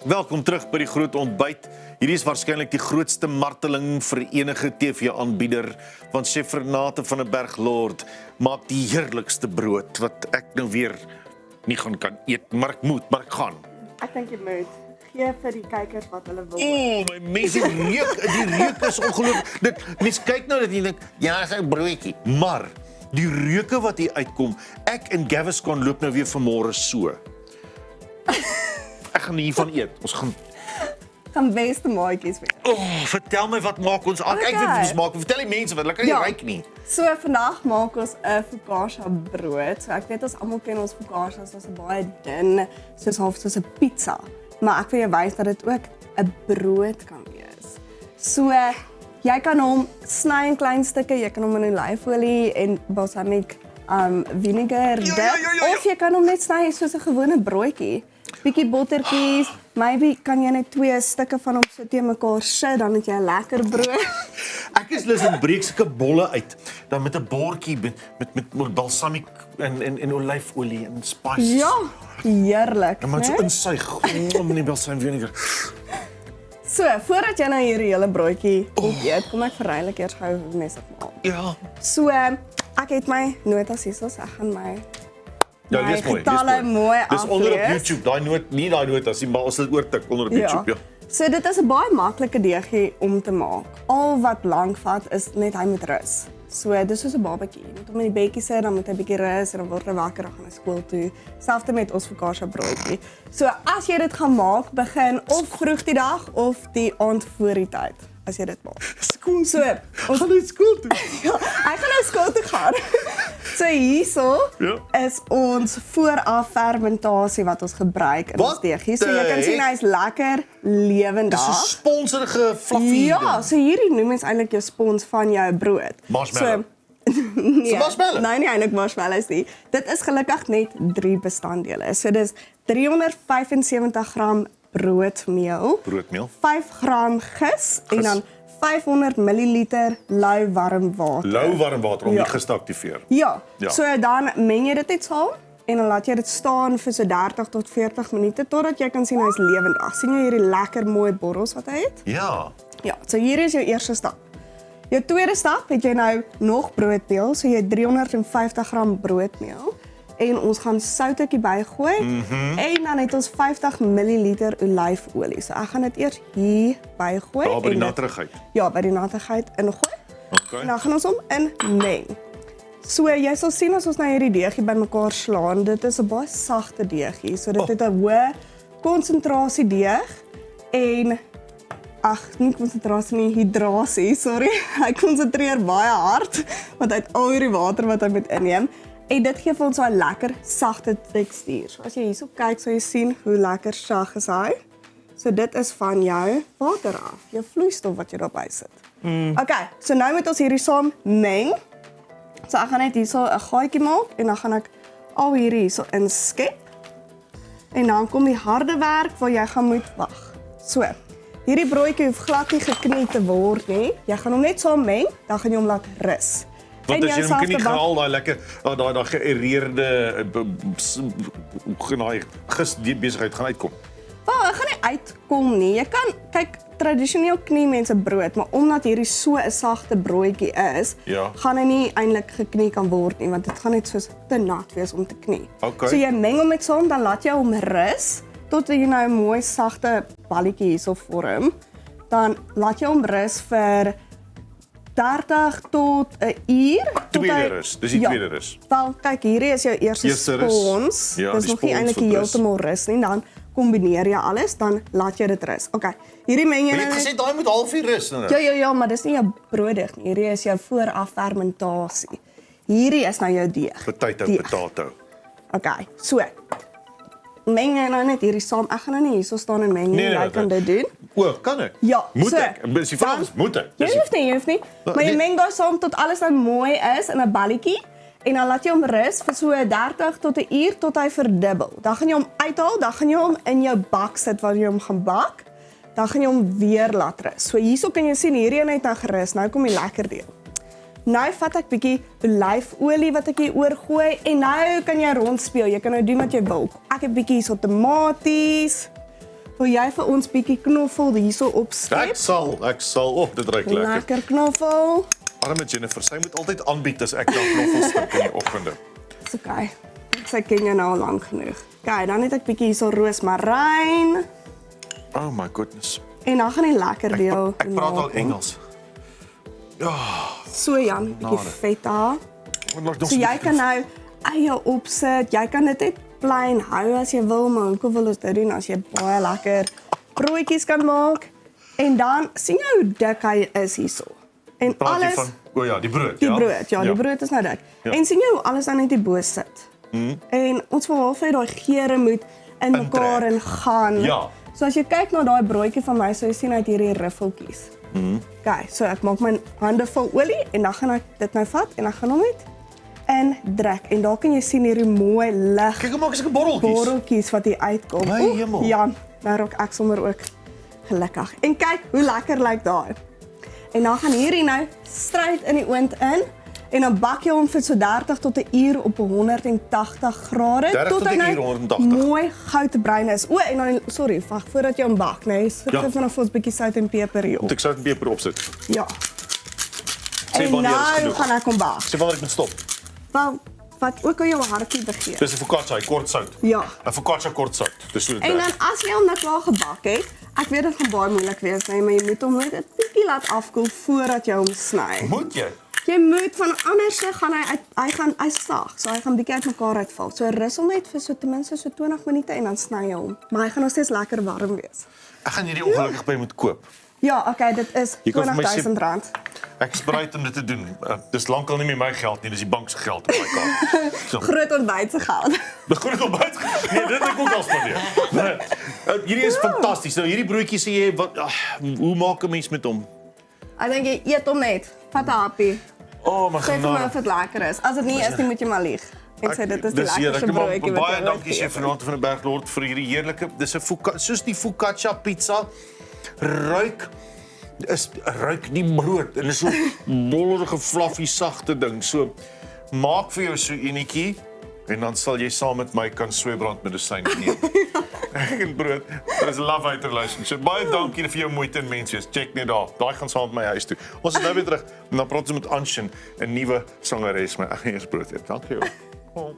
Welkom terug by die groot ontbyt. Hierdie is waarskynlik die grootste marteling vir enige TV-aanbieder, want chef Renate van der Berg Lord maak die heerlikste brood wat ek nou weer nie gaan kan eet, maar ek moet, maar ek gaan. Ek dink jy moet gee vir die kykers wat hulle wil. My mense, die reuk is ongelooflik. Mense kyk nou dat jy dink, ja, dis 'n broodjie, maar die reuke wat hier uitkom, ek en Gaviscon loop nou weer vanmôre so. Ek gaan hiervan eet. Ons gaan beste maatjies weer. Vertel my wat maak ons aan. Ek weet wat ons maak. Vertel die mense wat, hulle kan nie ruik nie. So vandag maak ons 'n focaccia brood. So ek weet ons almal ken ons focaccia soos 'n baie dun, soos 'n pizza. Maar ek wil jou wys dat dit ook 'n brood kan wees. So jy kan hom sny in klein stukke, jy kan hom in olyfolie en balsamic vinegar dip, of jy kan hom net sny soos 'n gewone broodjie. Bietjie bottertjies, maybe kan jy net 2 stukke van hom so teen mekaar sit, dan het jy 'n lekker brood. Ek is lus om breek sulke bolle uit, dan met 'n bordjie met balsamic en olyfolie en spices. Ja, heerlik, en maar so insuig, met die balsamic vinegar. So, voordat jy nou hierdie hele broodjie eet, kom ek verrylik eers gou mesig maak. Ja. So, ek het my notas hier, so ek gaan my Ja, lees mooi. getalle mooi Dis onder op aflees. YouTube, nie daai notas nie, maar ons het oortik onder op YouTube, ja. So dit is 'n baie maklike deegie om te maak. Al wat lank vat is net hy moet rus. So dis soos 'n babatjie. Jy moet hom in die bedjie sit, dan moet hy bietjie rus en dan word hy wakker en gaan hy skool toe. Selfs met ons focaccia broodjie. So as jy dit gaan maak, begin of vroeg die dag of die aand voor die tyd as jy dit maak. Skool. So, ons gaan nou skool toe. Ja, ek gaan nou skool toe gaan. So hierso is ons vooraf fermentasie wat ons gebruik in ons deegie. So jy kan sien hy's lekker lewendig. Dis 'n sponserige fluffy. Ja, so hierdie noem mens eintlik jou spons van jou brood. Marshmallow. Nee, marshmallow? Nee, nie eintlik marshmallows nie. Dit is gelukkig net 3 bestanddele. So dis 375 gram broodmeel, 5 gram gis en dan 500 ml lou warm water. Lou warm water om die gis te aktiveer. Ja, so dan meng jy dit net saam en dan laat jy dit staan vir so 30 tot 40 minute totdat jy kan sien hy's lewendig. Sien jy hierdie lekker mooi borrels wat hy het? Ja. Ja, so hier is jou eerste stap. Jou tweede stap het jy nou nog broodmeel, so jy 350 gram broodmeel. En ons gaan soutjie bygooi en dan het ons 50 ml olyfolie. So ek gaan dit eers hier bygooi. Daar by die nattigheid. Ja, by die nattigheid ingooi. Okay. En dan gaan ons hom inmeng. So jy sal sien as ons nou hierdie deegie bymekaar slaan, dit is 'n baie sagte deegie. So dit het 'n hoë konsentrasie deeg en nie konsentrasie nie, hidrasie, sorry. Hy konsentreer baie hard want hy het al hierdie water wat hy moet inneem. En dit gee vir ons so 'n lekker sagte tekstuur. So as jy hierso kyk, sal jy sien hoe lekker sag is hy. So dit is van jou water af, jou vloeistof wat jy daarby sit. Okay, so nou moet ons hierdie saam meng. So ek gaan net hierso 'n gaatjie maak en dan gaan ek al hierdie hierso inskep. En dan kom die harde werk waar jy gaan moet wag. So, hierdie broodjie hoef glad nie geknie te word nie. Jy gaan hom net saam meng, dan gaan jy hom laat rus. Want as jy hom nie gehaal daai lekker daai geëreerde gis die besigheid gaan uitkom. Hy gaan nie uitkom nie. Jy kan kyk tradisioneel knie mense brood, maar omdat hierdie so 'n sagte broodjie is, gaan hy nie eintlik geknie kan word nie, want dit gaan net soos te nat wees om te knie. Okay. So jy meng hom met saam, dan laat jy hom rus tot jy nou 'n mooi sagte balletjie hierso vorm. Dan laat jy hom rus vir 30 tot 'n uur. Tweede rus, dis die tweede rus. Wel, kyk, hierdie is jou eerste spons. Dis nog nie eintlik heeltemal rus nie, dan kombineer jy alles, dan laat jy dit rus. Okay, hierdie meng jy nou. Jy het gesê daai moet halfuur rus nou. Ja, maar dis nie jou broodig nie. Hierdie is jou vooraf fermentasie. Hierdie is nou jou deeg. Potato. Okay, so. Meng jy nou net hierdie saam. Ek gaan nou nie hierso staan en meng nie. Jy kan dit doen. Kan ek? Ja, moet ek? Dis die vraag is moet ek? Jy hoef nie. Maar jy meng daai saam tot alles nou mooi is in 'n balletjie. En dan laat jy hom rus vir so 30 tot 'n uur tot hy verdubbel. Dan gaan jy hom uithaal, dan gaan jy hom in jou bak sit waar jy hom gaan bak. Dan gaan jy hom weer laat rus. So hierso kan jy sien hierdie een het nou gerus. Nou kom die lekker deel. Nou vat ek bietjie olyfolie wat ek hier oorgooi en nou kan jy rondspeel. Jy kan nou doen wat jy wil. Ek het bietjie hierso tomaties, Wil jy vir ons bietjie knoffel hierso opskep? Ek sal. Dit ruik lekker. Lekker knoffel. Arme Jennifer, sy moet altyd aanbied as ek dan knoffelstuk in die oggende. Dis okay. Sy ken jou nou al lank genoeg. Okay, dan het ek bietjie hierso roosmaryn Oh my goodness. en dan gaan die lekker deel. Ek praat al Engels. Ja, So Jan, bietjie feta. nog So jy kan nou eie opsit. Jy kan dit net plain hou as jy wil, maar hoekom wil ons dit doen as jy baie lekker broodjies kan maak? En dan sien jy hoe dik hy is hierso. En praat jy alles van die brood, die brood, ja, die brood is nou dik. Ja. En sien jy hoe alles dan net hier bo sit. En ons wil half hê daai geure moet in mekaar Intrek. ingaan. Ja. So as jy kyk na daai broodjie van my, sou jy sien uit hierdie riffeltjies. Okay, so ek maak my hande vol olie en dan gaan ek dit nou vat en dan gaan hom net in drek. En daar kan jy sien hierdie mooi lig Kyk hoe maak ek borreltjies. borreltjies wat hier uitkom. My Oeh, hemel. Ja, nou raak ek sommer ook gelukkig. En kyk hoe lekker lyk daai. En dan gaan hierdie nou stryd in die oond in en dan bak jy hom vir so 30 tot 'n uur op 180 grade 30 tot 'n hy nou uur 180. mooi goudbruin is. O, en dan sorry, wag voordat jy hom bak, nee, sit Ja. gou vanaf ons bietjie sout en peper hier op. Ek sout en peper opsit. Ja. Sê En wanneer is nou genoeg. gaan ek hom bak. Sê wanneer ek moet stop. Wel, wat ook al jou hartjie begeer. Dis 'n focaccia, kort sout. Ja. 'n Focaccia kort sout. Dis so dit En werk. dan as jy hom nou klaar gebak het, ek weet dit gaan baie moeilik wees, nee, maar jy moet hom net 'n bietjie laat afkoel voordat jy hom sny. Moet jy? Jy moet van anders gaan hy sag, so hy gaan bietjie uitmekaar uitval. So rus hom net vir so ten minste so 20 minute en dan sny jy hom. Maar hy gaan nog steeds lekker warm wees. Ek gaan hierdie ongelukkig by moet koop. Ja, okay, dit is Jy kan vir my sê- R20.000. Ek is bereid om dit te doen. Dis lankal nie meer my geld nie, dis die bank se geld op my kaart. So. Groot ontbyt se geld. Dis goed om buite. Nee, dit het ek ook al spandeer. Nee, hierdie is fantasties. Nou hierdie broodjie sê jy wat hoe maak 'n mens met hom? Ek dink jy eet hom net. Vat 'n happie. Oh my Sê vir my genade. of dit lekker is. As dit nie is, dan moet jy maar lieg. En sê dit is die Dis lekkerste heerlik. broodjie wat Baie jy dankie ooit Chef Renate van der Berg Lord vir hierdie heerlike. Dis 'n soos die focaccia pizza ruik die brood en is so bollerige fluffy sagte ding. So maak vir jou so enetjie en dan sal jy saam met my kan sweebrand medisyn neem. En brood. Dit is 'n love uit relation. So baie dankie vir jou moeite en menswees. Check net daar. Daai gaan saam met my huis toe. Ons is nou weer terug en dan praat ons met Anshin, 'n nuwe sangeres my eie brood eet. Dankie jou.